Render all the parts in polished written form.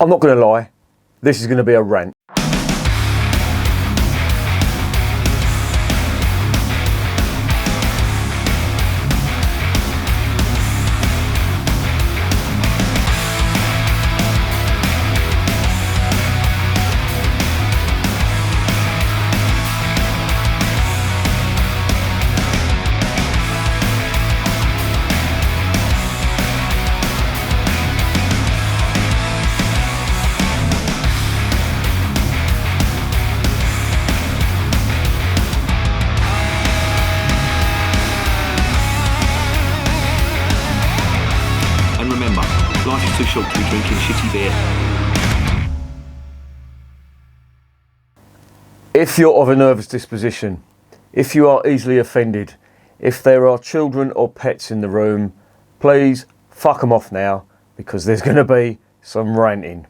I'm not going to lie, this is going to be a rant. Life is too short to be drinking shitty beer. If you're of a nervous disposition, if you are easily offended, if there are children or pets in the room, please fuck them off now, because there's going to be some ranting.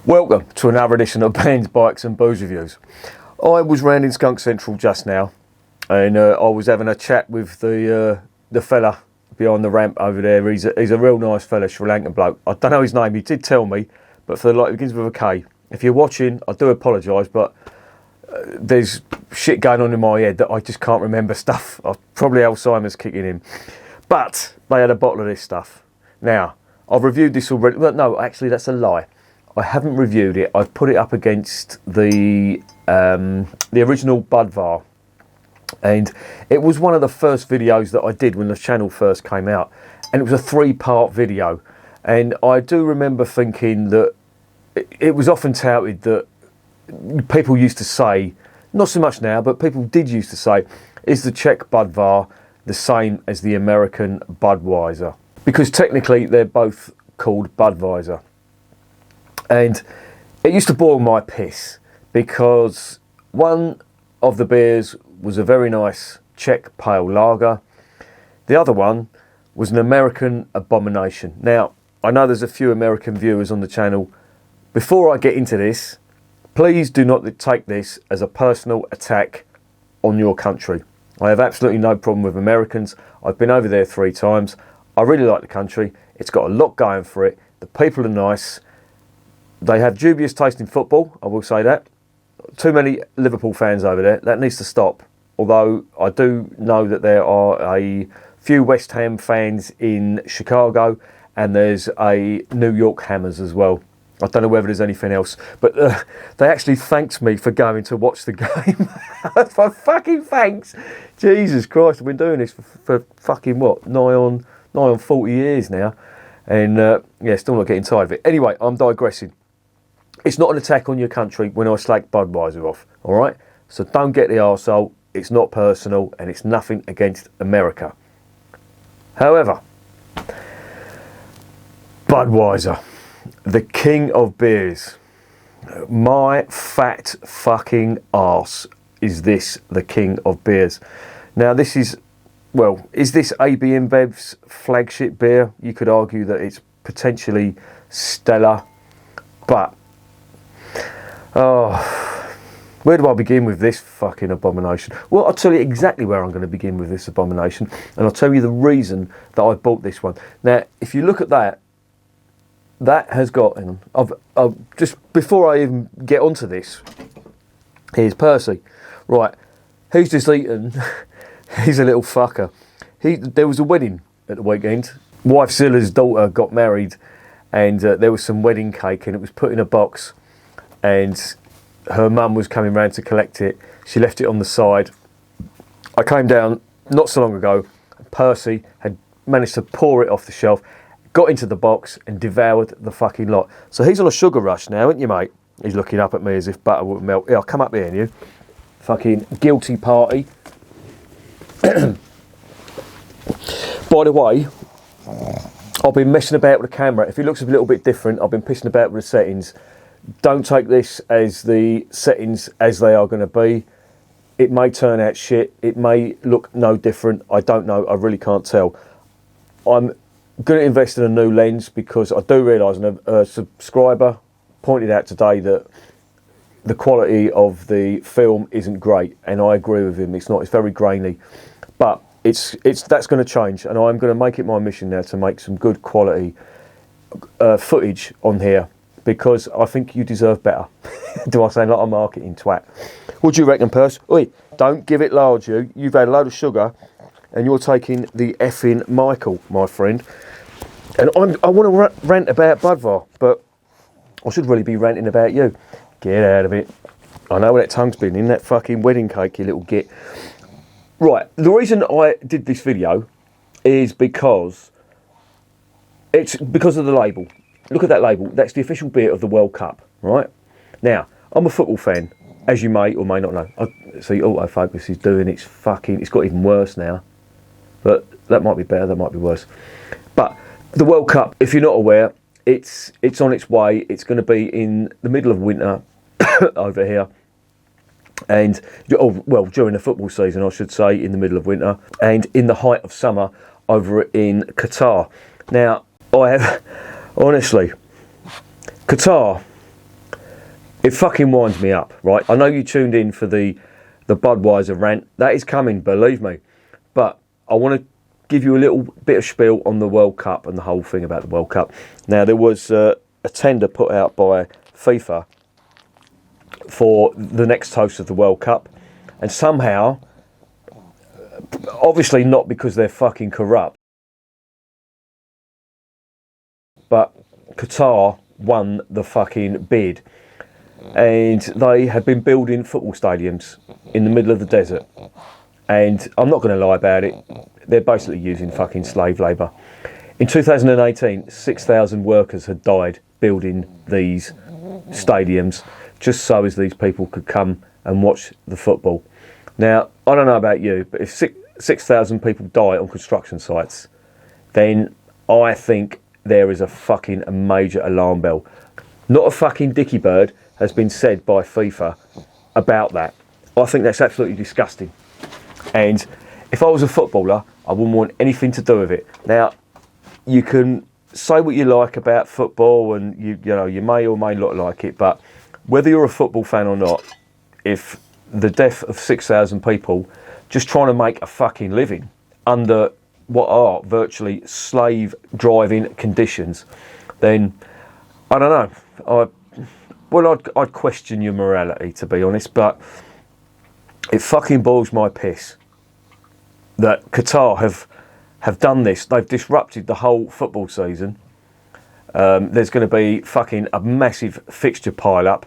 Welcome to another edition of Bands, Bikes and Booze Reviews. I was round in Skunk Central just now, and I was having a chat with the fella behind the ramp over there. He's a real nice fella, Sri Lankan bloke. I don't know his name, he did tell me, but for the like, it begins with a K. If you're watching, I do apologise, but there's shit going on in my head that I just can't remember stuff. Probably Alzheimer's kicking in. But they had a bottle of this stuff. Now, I've reviewed this already. Well, no, actually, that's a lie. I haven't reviewed it. I've put it up against the original Budvar. And it was one of the first videos that I did when the channel first came out. And it was a 3-part video. And I do remember thinking that it was often touted that people used to say, not so much now, but people did used to say, is the Czech Budvar the same as the American Budweiser? Because technically they're both called Budweiser. And it used to boil my piss, because one of the beers was a very nice Czech pale lager. The other one was an American abomination. Now, I know there's a few American viewers on the channel. Before I get into this, please do not take this as a personal attack on your country. I have absolutely no problem with Americans. I've been over there 3 times. I really like the country. It's got a lot going for it. The people are nice. They have dubious taste in football, I will say that. Too many Liverpool fans over there. That needs to stop. Although I do know that there are a few West Ham fans in Chicago, and there's a New York Hammers as well. I don't know whether there's anything else, but they actually thanked me for going to watch the game. For fucking thanks. Jesus Christ, I've been doing this for fucking what, nigh on 40 years now, and yeah, still not getting tired of it. Anyway, I'm digressing. It's not an attack on your country when I slag Budweiser off, all right? So don't get the arsehole. It's not personal, and it's nothing against America. However, Budweiser, the king of beers. My fat fucking arse is this the king of beers. Now this is, well, is this ABInBev's flagship beer? You could argue that it's potentially stellar, but where do I begin with this fucking abomination? Well, I'll tell you exactly where I'm going to begin with this abomination, and I'll tell you the reason that I bought this one. Now, if you look at that, that has got, hang on, I've just before I even get onto this, here's Percy. Right, he's just eaten. He's a little fucker. There was a wedding at the weekend. Wife Zilla's daughter got married, and there was some wedding cake, and it was put in a box, and her mum was coming round to collect it. She left it on the side. I came down not so long ago. Percy had managed to pour it off the shelf, got into the box and devoured the fucking lot. So he's on a sugar rush now, isn't you, mate? He's looking up at me as if butter wouldn't melt. Yeah, I'll come up here, and you. Fucking guilty party. By the way, I've been messing about with the camera. If it looks a little bit different, I've been pissing about with the settings. Don't take this as the settings as they are going to be. It may turn out shit. It may look no different. I don't know. I really can't tell. I'm going to invest in a new lens, because I do realise, and a subscriber pointed out today that the quality of the film isn't great, and I agree with him. It's not. It's very grainy, but that's going to change, and I'm going to make it my mission now to make some good quality footage on here because I think you deserve better. Do I sound like a marketing twat? What do you reckon, Purse? Oi, don't give it large, you. You've had a load of sugar and you're taking the effing Michael, my friend. And I want to rant about Budvar, but I should really be ranting about you. Get out of it. I know where that tongue's been, in that fucking wedding cake, you little git. Right, the reason I did this video is because it's because of the label. Look at that label. That's the official beer of the World Cup, right? Now, I'm a football fan, as you may or may not know. I see autofocus is doing its fucking... It's got even worse now. But that might be better, that might be worse. But the World Cup, if you're not aware, it's on its way. It's going to be in the middle of winter over here. And, during the football season, I should say, in the middle of winter. And in the height of summer over in Qatar. Now, honestly, Qatar, it fucking winds me up, right? I know you tuned in for the Budweiser rant. That is coming, believe me. But I want to give you a little bit of spiel on the World Cup and the whole thing about the World Cup. Now, there was a tender put out by FIFA for the next host of the World Cup. And somehow, obviously not because they're fucking corrupt, but Qatar won the fucking bid. And they have been building football stadiums in the middle of the desert. And I'm not going to lie about it, they're basically using fucking slave labour. In 2018, 6,000 workers had died building these stadiums just so as these people could come and watch the football. Now, I don't know about you, but if 6,000 people die on construction sites, then I think there is a major alarm bell. Not a fucking dicky bird has been said by FIFA about that. I think that's absolutely disgusting. And if I was a footballer, I wouldn't want anything to do with it. Now, you can say what you like about football, and you may or may not like it, but whether you're a football fan or not, if the death of 6,000 people just trying to make a fucking living under what are virtually slave driving conditions, then I don't know. I'd question your morality, to be honest, but it fucking boils my piss that Qatar have done this. They've disrupted the whole football season. There's going to be fucking a massive fixture pile-up.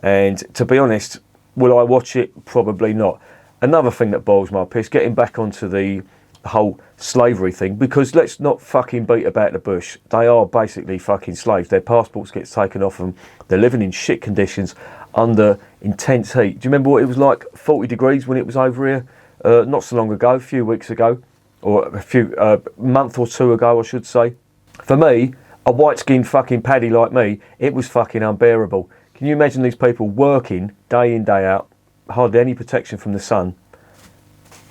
And to be honest, will I watch it? Probably not. Another thing that boils my piss, getting back onto the whole slavery thing, because let's not fucking beat about the bush. They are basically fucking slaves. Their passports get taken off them. They're living in shit conditions under intense heat. Do you remember what it was like 40 degrees when it was over here? Not so long ago, a few weeks ago, or a few month or two ago, I should say. For me, a white-skinned fucking paddy like me, it was fucking unbearable. Can you imagine these people working day in, day out, hardly any protection from the sun,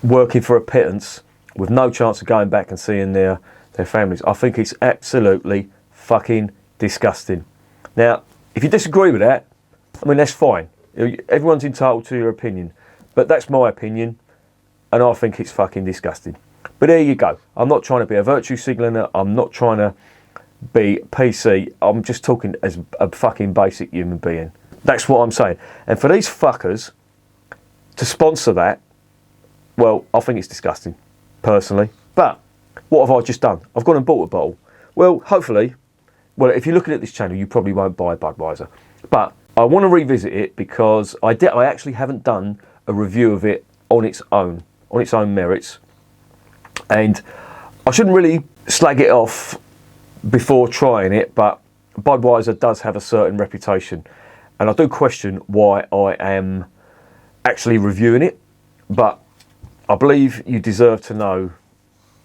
working for a pittance with no chance of going back and seeing their families? I think it's absolutely fucking disgusting. Now, if you disagree with that, I mean, that's fine. Everyone's entitled to your opinion. But that's my opinion, and I think it's fucking disgusting. But there you go. I'm not trying to be a virtue signaller. I'm not trying to be PC. I'm just talking as a fucking basic human being. That's what I'm saying. And for these fuckers to sponsor that, well, I think it's disgusting, personally. But what have I just done? I've gone and bought a bottle. Well, hopefully, if you're looking at this channel, you probably won't buy Budweiser. But I want to revisit it because I actually haven't done a review of it on its own merits. And I shouldn't really slag it off before trying it, but Budweiser does have a certain reputation. And I do question why I am actually reviewing it, but I believe you deserve to know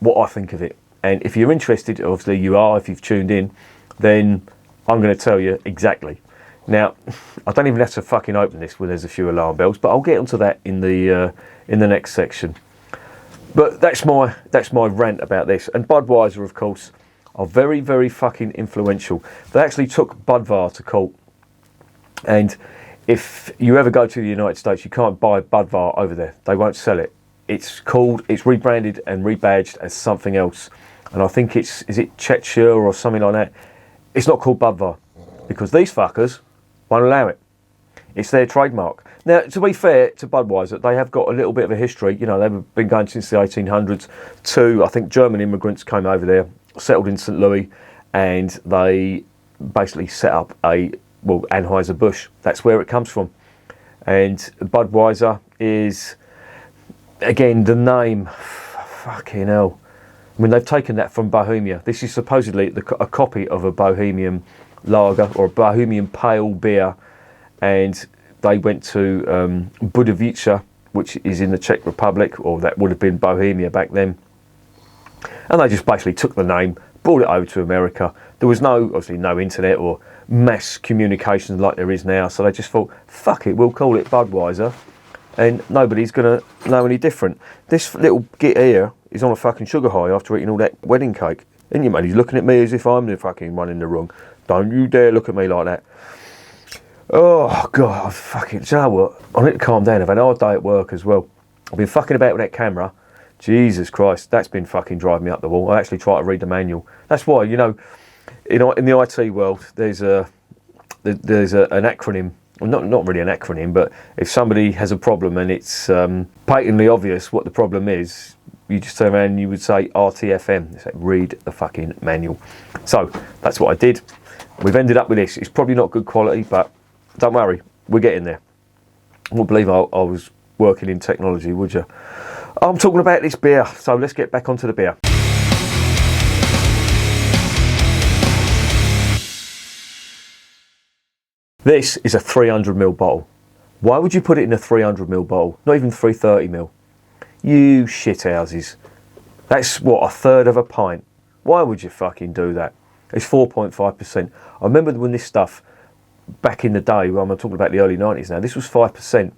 what I think of it. And if you're interested, obviously you are, if you've tuned in, then I'm going to tell you exactly. Now, I don't even have to fucking open this when there's a few alarm bells, but I'll get onto that in the next section. But that's my rant about this. And Budweiser, of course, are very, very fucking influential. They actually took Budvar to court. And if you ever go to the United States, you can't buy Budvar over there. They won't sell it. It's rebranded and rebadged as something else. And I think is it Czech or something like that. it's not called Budvar because these fuckers won't allow it. It's their trademark. Now, to be fair to Budweiser, they have got a little bit of a history. You know, they've been going since the 1800s. I think, German immigrants came over there, settled in St. Louis, and they basically set up Anheuser-Busch. That's where it comes from. And Budweiser is, again, the name, fucking hell. I mean, they've taken that from Bohemia. This is supposedly a copy of a Bohemian lager or a Bohemian pale beer. And they went to Budweiser, which is in the Czech Republic, or that would have been Bohemia back then. And they just basically took the name, brought it over to America. There was obviously no internet or mass communications like there is now, so they just thought, fuck it, we'll call it Budweiser, and nobody's going to know any different. This little git here is on a fucking sugar high after eating all that wedding cake. Isn't you, mate? He's looking at me as if I'm the fucking one in the wrong. Don't you dare look at me like that. Oh, God, do you know what? I need to calm down. I've had a hard day at work as well. I've been fucking about with that camera. Jesus Christ, that's been fucking driving me up the wall. I actually try to read the manual. That's why, in the IT world, there's an acronym. Well, not really an acronym, but if somebody has a problem and it's patently obvious what the problem is, you just turn around and you would say RTFM. It's like, read the fucking manual. So that's what I did. We've ended up with this. It's probably not good quality, but don't worry, we're getting there. I wouldn't believe I was working in technology, would you? I'm talking about this beer, so let's get back onto the beer. This is a 300ml bottle. Why would you put it in a 300ml bottle? Not even 330ml. You shithouses. That's what, a third of a pint. Why would you fucking do that? It's 4.5%. I remember when this stuff, back in the day, well, I'm talking about the early 90s now, this was 5%,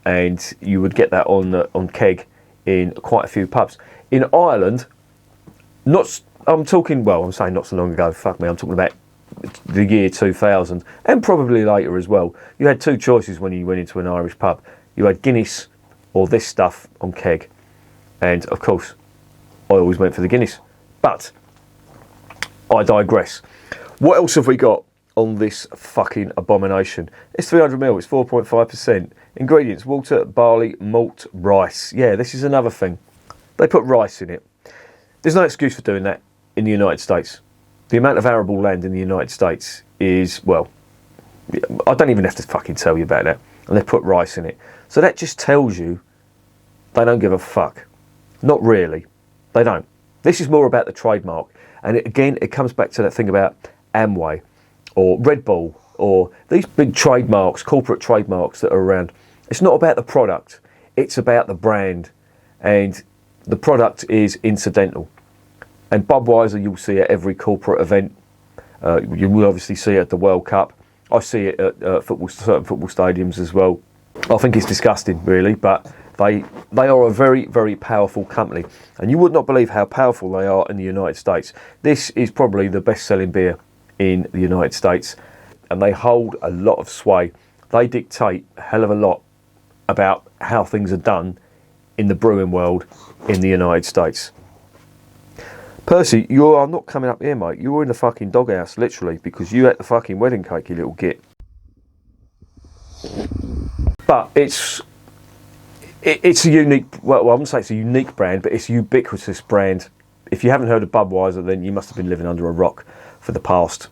and you would get that on keg in quite a few pubs. In Ireland, I'm saying not so long ago, fuck me, I'm talking about the year 2000, and probably later as well. You had two choices when you went into an Irish pub. You had Guinness or this stuff on keg, and of course, I always went for the Guinness. But I digress. What else have we got on this fucking abomination? It's 300ml, it's 4.5%. Ingredients: water, barley, malt, rice. Yeah, this is another thing. They put rice in it. There's no excuse for doing that in the United States. The amount of arable land in the United States is, well, I don't even have to fucking tell you about that. And they put rice in it. So that just tells you they don't give a fuck. Not really. They don't. This is more about the trademark. And it comes back to that thing about Amway or Red Bull or these big trademarks, corporate trademarks that are around. It's not about the product. It's about the brand. And the product is incidental. And Budweiser, you'll see at every corporate event. You will obviously see it at the World Cup. I see it at certain football stadiums as well. I think it's disgusting, really, but they are a very, very powerful company. And you would not believe how powerful they are in the United States. This is probably the best-selling beer in the United States. And they hold a lot of sway. They dictate a hell of a lot about how things are done in the brewing world in the United States. Percy, you are not coming up here, mate. You were in the fucking doghouse, literally, because you ate the fucking wedding cake, you little git. But it's a unique, well, I wouldn't say it's a unique brand, but it's a ubiquitous brand. If you haven't heard of Budweiser, then you must have been living under a rock for the past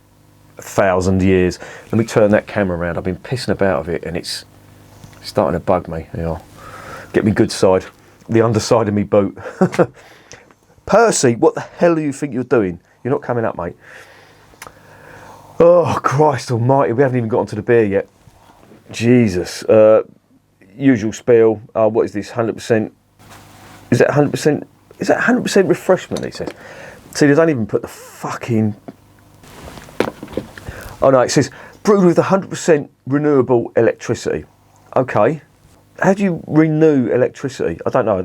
1,000 years. Let me turn that camera around. I've been pissing about of it, and it's starting to bug me. Yeah. Get me good side, the underside of me boot. Percy, what the hell do you think you're doing? You're not coming up, mate. Oh, Christ almighty, we haven't even got onto the beer yet. Jesus. Usual spiel. What is this, 100%? Is that 100%? Is that 100% refreshment, it says? See, they don't even put the fucking... Oh no, it says, brewed with 100% renewable electricity. Okay. How do you renew electricity? I don't know,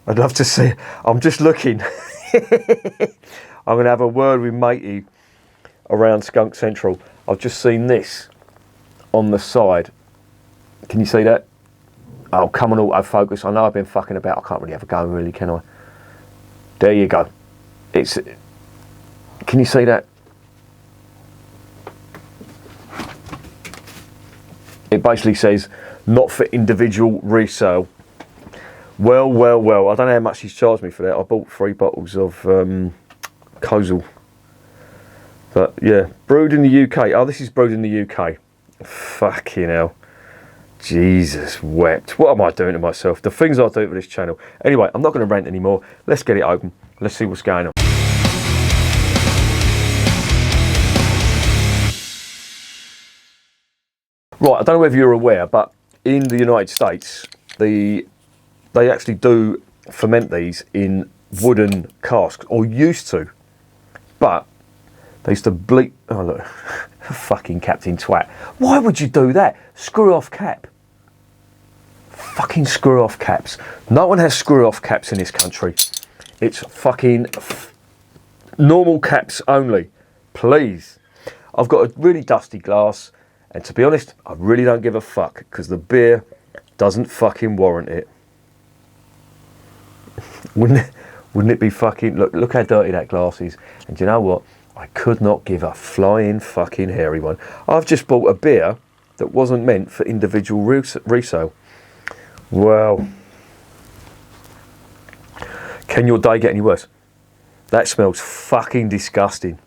I'd love to see. I'm just looking. I'm going to have a word with matey around Skunk Central. I've just seen this on the side. Can you see that? Oh, come on, autofocus. I know I've been fucking about. I can't really have a go, really, can I? There you go. It's... Can you see that? It basically says, not for individual resale. Well, well, well. I don't know how much he's charged me for that. I bought 3 bottles of Kozel. But yeah, brewed in the UK. Oh, this is brewed in the UK. Fucking hell. Jesus wept. What am I doing to myself? The things I do for this channel. Anyway, I'm not going to rant anymore. Let's get it open. Let's see what's going on. Right, I don't know whether you're aware, but in the United States, they actually do ferment these in wooden casks, or used to. But they used to bleach. Oh look, fucking Captain Twat. Why would you do that? Screw off cap. Fucking screw off caps. No one has screw off caps in this country. It's fucking normal caps only. Please. I've got a really dusty glass, and to be honest, I really don't give a fuck because the beer doesn't fucking warrant it. Wouldn't it be fucking... Look how dirty that glass is. And do you know what? I could not give a flying fucking hairy one. I've just bought a beer that wasn't meant for individual resale. Well, can your day get any worse? That smells fucking disgusting.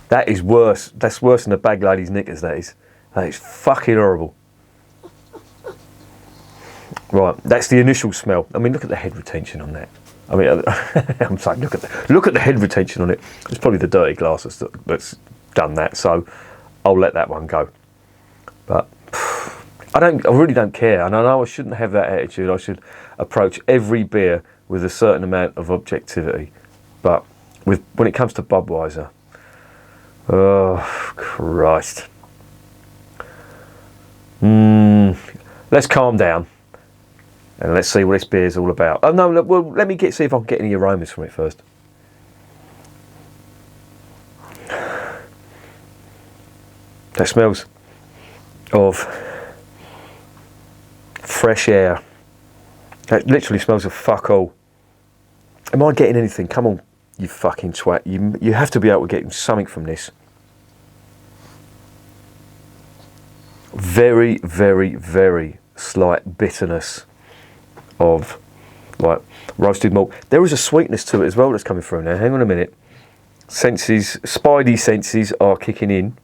That is worse. That's worse than a bag lady's knickers, that is. That is fucking horrible. Right, that's the initial smell. I mean, look at the head retention on that. I mean, I'm saying, look at the head retention on it. It's probably the dirty glass that's done that, so I'll let that one go. But I really don't care, and I know I shouldn't have that attitude. I should approach every beer with a certain amount of objectivity. But when it comes to Budweiser, oh Christ. Let's calm down. And let's see what this beer is all about. Oh no, well, let me see if I can get any aromas from it first. That smells of fresh air. That literally smells of fuck all. Am I getting anything? Come on, you fucking twat. You have to be able to get something from this. Very, very, very slight bitterness of like roasted malt. There is a sweetness to it as well that's coming through now. Hang on a minute. Spidey senses are kicking in.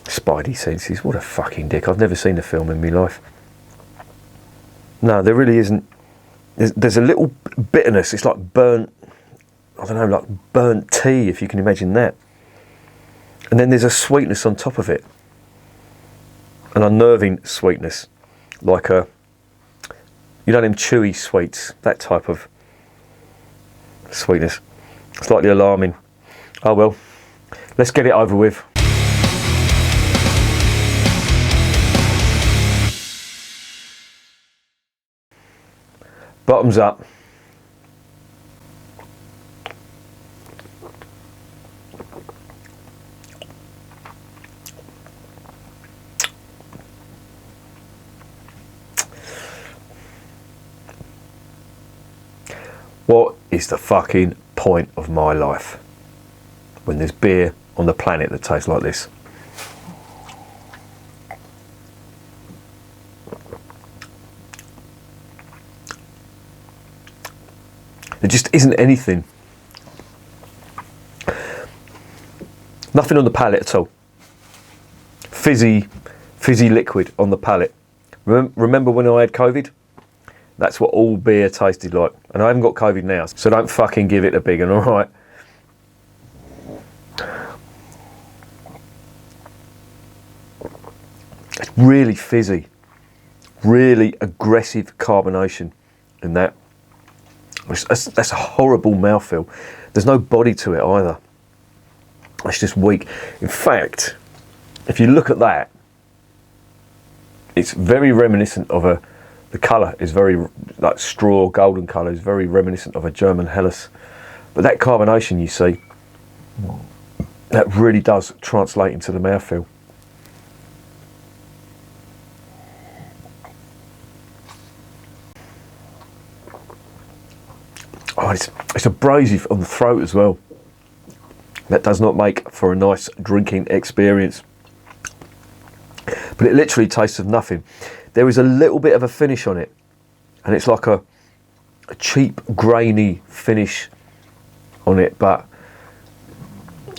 Spidey senses, what a fucking dick. I've never seen a film in my life. No, there really isn't. There's a little bitterness. It's like burnt, I don't know, like burnt tea, if you can imagine that. And then there's a sweetness on top of it. An unnerving sweetness. Like you know them chewy sweets, that type of sweetness. Slightly alarming. Oh well, let's get it over with. Bottoms up. What is the fucking point of my life when there's beer on the planet that tastes like this? There just isn't anything. Nothing on the palate at all. Fizzy liquid on the palate. Remember when I had COVID? That's what all beer tasted like. And I haven't got COVID now, so don't fucking give it a big one, alright? It's really fizzy. Really aggressive carbonation in that. That's a horrible mouthfeel. There's no body to it either. It's just weak. In fact, if you look at that, it's very reminiscent of the colour is very, like straw golden colour, is very reminiscent of a German Helles. But that carbonation you see, that really does translate into the mouthfeel. Oh, it's abrasive on the throat as well. That does not make for a nice drinking experience. But it literally tastes of nothing. There is a little bit of a finish on it, and it's like a cheap, grainy finish on it, but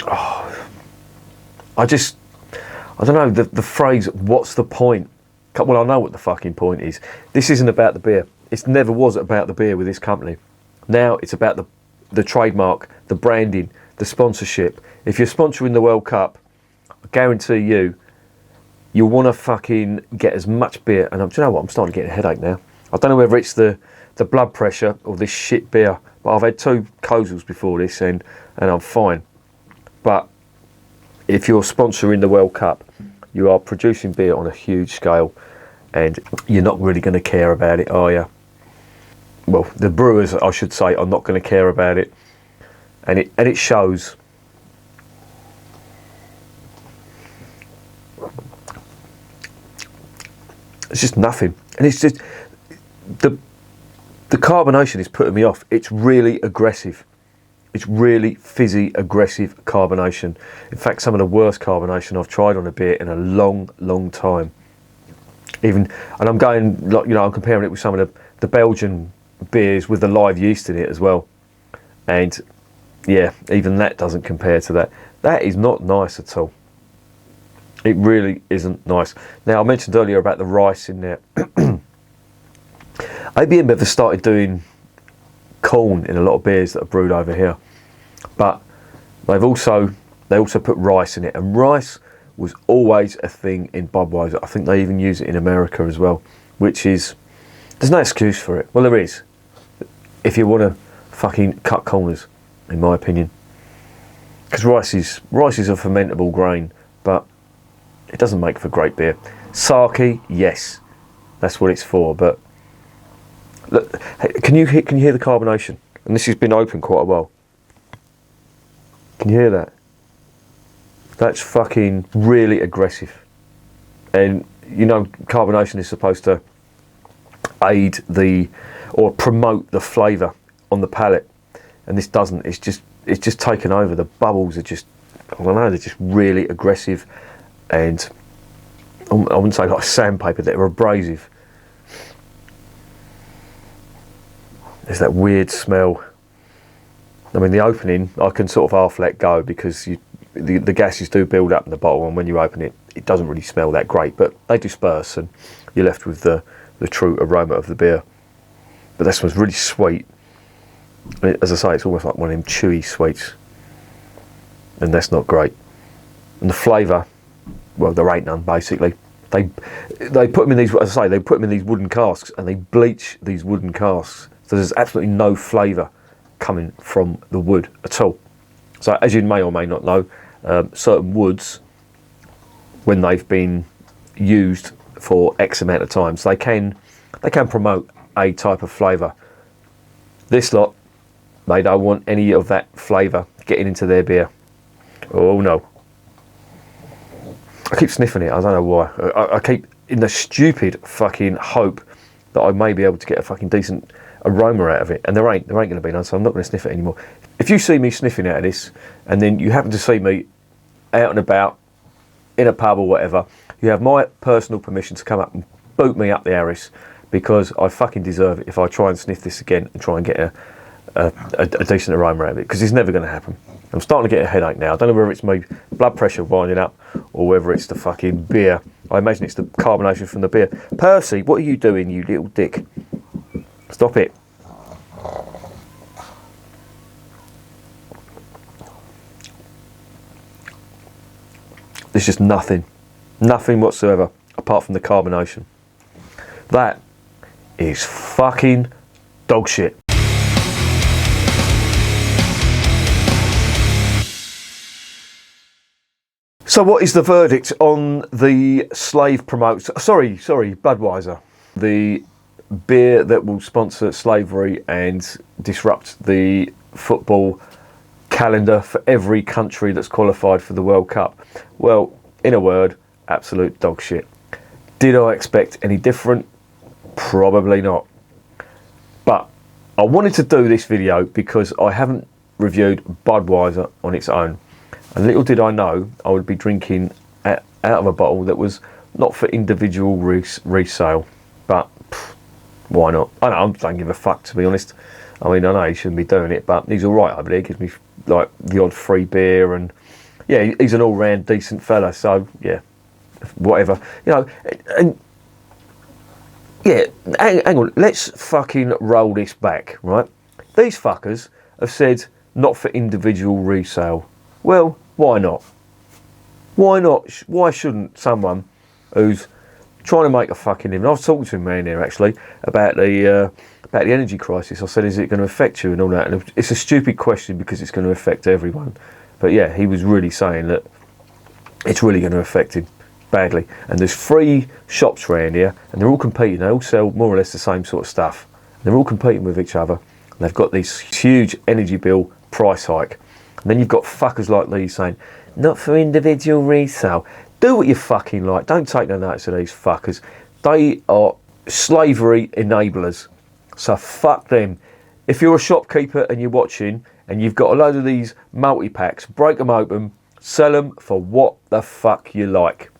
I don't know, the phrase, what's the point? Well, I know what the fucking point is. This isn't about the beer. It never was about the beer with this company. Now it's about the trademark, the branding, the sponsorship. If you're sponsoring the World Cup, I guarantee you'll want to fucking get as much beer. And do you know what? I'm starting to get a headache now. I don't know whether it's the blood pressure or this shit beer, but I've had 2 Kozels before this and I'm fine. But if you're sponsoring the World Cup, you are producing beer on a huge scale, and you're not really going to care about it, are you? Well, the brewers, I should say, are not going to care about it, and it shows. It's just nothing, and it's just the carbonation is putting me off. It's really aggressive. It's really fizzy, aggressive carbonation. In fact, some of the worst carbonation I've tried on a beer in a long, long time. And I'm going, I'm comparing it with some of the Belgian beers with the live yeast in it as well. And yeah, even that doesn't compare to that. That is not nice at all. It really isn't nice. Now, I mentioned earlier about the rice in there. ABInBev has started doing corn in a lot of beers that are brewed over here, but they also put rice in it, and rice was always a thing in Budweiser. I think they even use it in America as well, which is, there's no excuse for it. Well, there is, if you want to fucking cut corners, in my opinion, because rice is a fermentable grain, but it doesn't make for great beer. Sake, yes, that's what it's for, but look, can you hear the carbonation? And this has been open quite a while. Can you hear that? That's fucking really aggressive. And carbonation is supposed to aid or promote the flavour on the palate, and this doesn't. It's just taken over. The bubbles are just, I don't know, they're just really aggressive, and I wouldn't say like sandpaper, they're abrasive. There's that weird smell. I mean, the opening, I can sort of half let go because the gases do build up in the bottle, and when you open it, it doesn't really smell that great, but they disperse and you're left with the true aroma of the beer. But this one's really sweet. As I say, it's almost like one of them chewy sweets, and that's not great. And the flavour, well, there ain't none basically. They put them in these, as I say, they put them in these wooden casks, and they bleach these wooden casks. So there's absolutely no flavour coming from the wood at all. So as you may or may not know, certain woods, when they've been used for X amount of times, they can promote a type of flavour. This lot, they don't want any of that flavour getting into their beer. Oh no. I keep sniffing it, I don't know why. I keep in the stupid fucking hope that I may be able to get a fucking decent aroma out of it, and there ain't going to be none, so I'm not going to sniff it anymore. If you see me sniffing out of this, and then you happen to see me out and about in a pub or whatever, you have my personal permission to come up and boot me up the arse, because I fucking deserve it if I try and sniff this again and try and get a decent aroma out of it, because it's never going to happen. I'm starting to get a headache now. I don't know whether it's my blood pressure winding up or whether it's the fucking beer. I imagine it's the carbonation from the beer. Percy, what are you doing, you little dick? Stop it. There's just nothing whatsoever apart from the carbonation. That is fucking dog shit. So what is the verdict on the slave promotes? Sorry, Budweiser. The beer that will sponsor slavery and disrupt the football calendar for every country that's qualified for the World Cup. Well, in a word, absolute dog shit. Did I expect any different? Probably not. But I wanted to do this video because I haven't reviewed Budweiser on its own. And little did I know I would be drinking out of a bottle that was not for individual resale, but why not? I don't give a fuck, to be honest. I mean, I know he shouldn't be doing it, but he's all right over there. He gives me like the odd free beer, and yeah, he's an all-round decent fella. So yeah, whatever, you know. And yeah, hang on, let's fucking roll this back, right? These fuckers have said not for individual resale. Well, why not? Why not? Why shouldn't someone who's trying to make a fucking living? I was talking to a man here actually about the energy crisis. I said, is it going to affect you and all that? And it's a stupid question because it's going to affect everyone. But yeah, he was really saying that it's really going to affect him badly. And there's 3 shops around here, and they're all competing. They all sell more or less the same sort of stuff. They're all competing with each other. And they've got this huge energy bill price hike. And then you've got fuckers like these saying, not for individual resale. Do what you fucking like. Don't take no notice of these fuckers. They are slavery enablers. So fuck them. If you're a shopkeeper and you're watching and you've got a load of these multi-packs, break them open, sell them for what the fuck you like.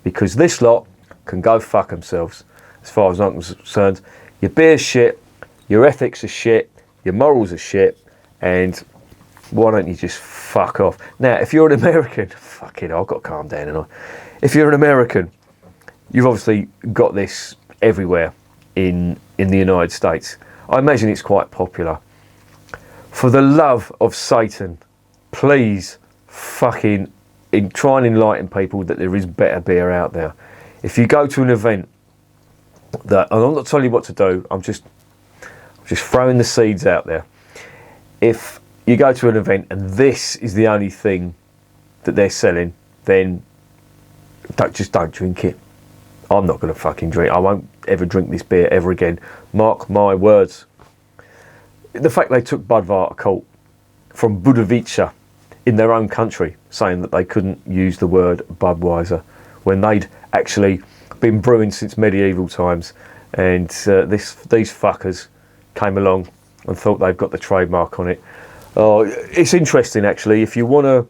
Because this lot can go fuck themselves, as far as I'm concerned. Your beer's shit, your ethics are shit, your morals are shit, and why don't you just fuck off? Now, if you're an American, fuck it, I've got to calm down, haven't I? If you're an American, you've obviously got this everywhere in the United States. I imagine it's quite popular. For the love of Satan, please fucking try and enlighten people that there is better beer out there. If you go to an event that, and I'm not telling you what to do, I'm just throwing the seeds out there. If you go to an event and this is the only thing that they're selling, then don't drink it. I'm not going to fucking drink. I won't ever drink this beer ever again. Mark my words. The fact they took Budvar to court from Budweiser in their own country, saying that they couldn't use the word Budweiser when they'd actually been brewing since medieval times, and these fuckers came along and thought they've got the trademark on it. Oh, it's interesting actually. If you want to,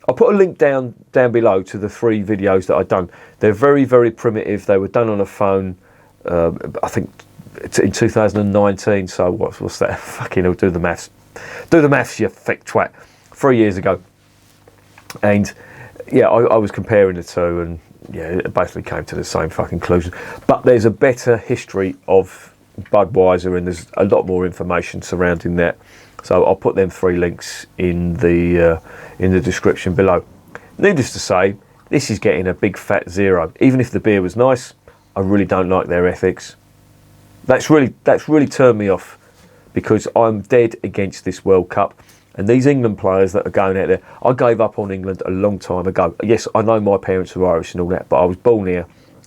I'll put a link down below to the 3 videos that I've done. They're very, very primitive. They were done on a phone, I think in 2019. So what's that? Fucking hell, do the maths. Do the maths, you thick twat. 3 years ago. And yeah, I was comparing the two, and yeah, it basically came to the same fucking conclusion. But there's a better history of Budweiser, and there's a lot more information surrounding that. So I'll put them 3 links in the description below. Needless to say, this is getting a big fat 0. Even if the beer was nice, I really don't like their ethics. That's really turned me off, because I'm dead against this World Cup. And these England players that are going out there, I gave up on England a long time ago. Yes, I know my parents are Irish and all that, but I was born here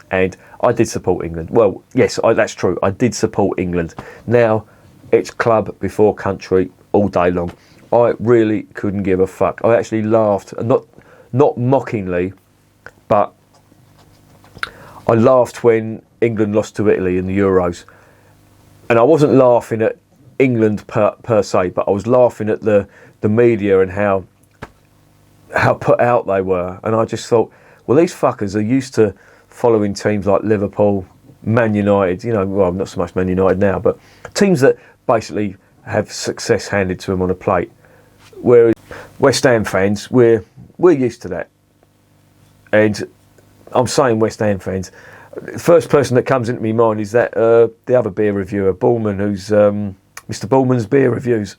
and I did support England. Well, yes, that's true. I did support England. Now, it's club before country all day long. I really couldn't give a fuck. I actually laughed, not mockingly, but I laughed when England lost to Italy in the Euros. And I wasn't laughing at England per se, but I was laughing at the media and how put out they were. And I just thought, well, these fuckers are used to following teams like Liverpool, Man United, well, not so much Man United now, but teams that basically have success handed to them on a plate. Whereas West Ham fans, we're used to that. And I'm saying West Ham fans, the first person that comes into my mind is that the other beer reviewer, Bullman, who's Mr. Bullman's Beer Reviews.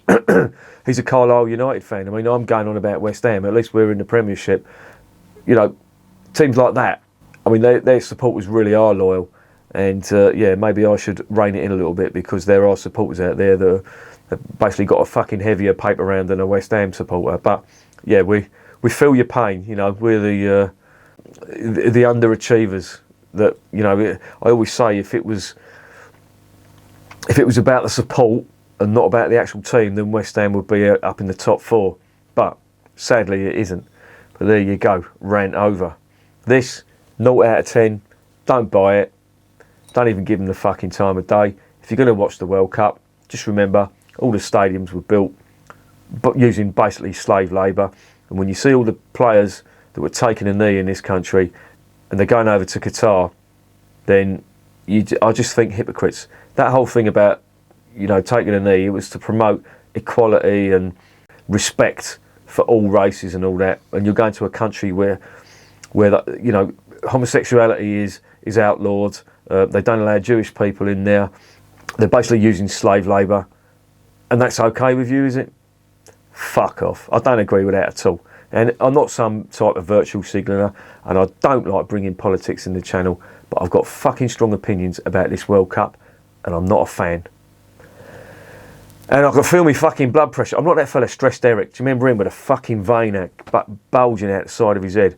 He's a Carlisle United fan. I mean, I'm going on about West Ham. At least we're in the Premiership. Teams like that, I mean, their supporters really are loyal. And yeah, maybe I should rein it in a little bit, because there are supporters out there that have basically got a fucking heavier paper round than a West Ham supporter. But yeah, we feel your pain. We're the underachievers. That I always say, if it was about the support and not about the actual team, then West Ham would be up in the top 4. But sadly, it isn't. But there you go, rant over. This 0 out of 10. Don't buy it. Don't even give them the fucking time of day. If you're going to watch the World Cup, just remember all the stadiums were built but using basically slave labour. And when you see all the players that were taking a knee in this country and they're going over to Qatar, then I just think hypocrites. That whole thing about, you know, taking a knee, it was to promote equality and respect for all races and all that. And you're going to a country where you know, homosexuality is outlawed. They don't allow Jewish people in there. They're basically using slave labour. And that's okay with you, is it? Fuck off. I don't agree with that at all. And I'm not some type of virtual signaller, and I don't like bringing politics in the channel, but I've got fucking strong opinions about this World Cup, and I'm not a fan. And I can feel me fucking blood pressure. I'm not that fella Stressed Eric. Do you remember him with a fucking vein bulging out the side of his head?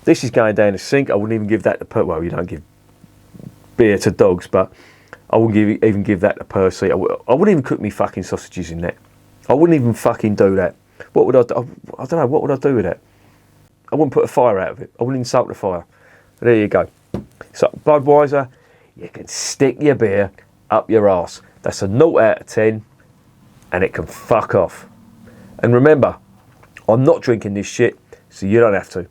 This is going down the sink. I wouldn't even give that to well, you don't give beer to dogs, but I wouldn't even give that to Percy. I wouldn't even cook me fucking sausages in that. I wouldn't even fucking do that. What would I do? I don't know. What would I do with that? I wouldn't put a fire out of it. I wouldn't insult the fire. There you go. So Budweiser, you can stick your beer up your arse. That's a 0 out of 10, and it can fuck off. And remember, I'm not drinking this shit, so you don't have to.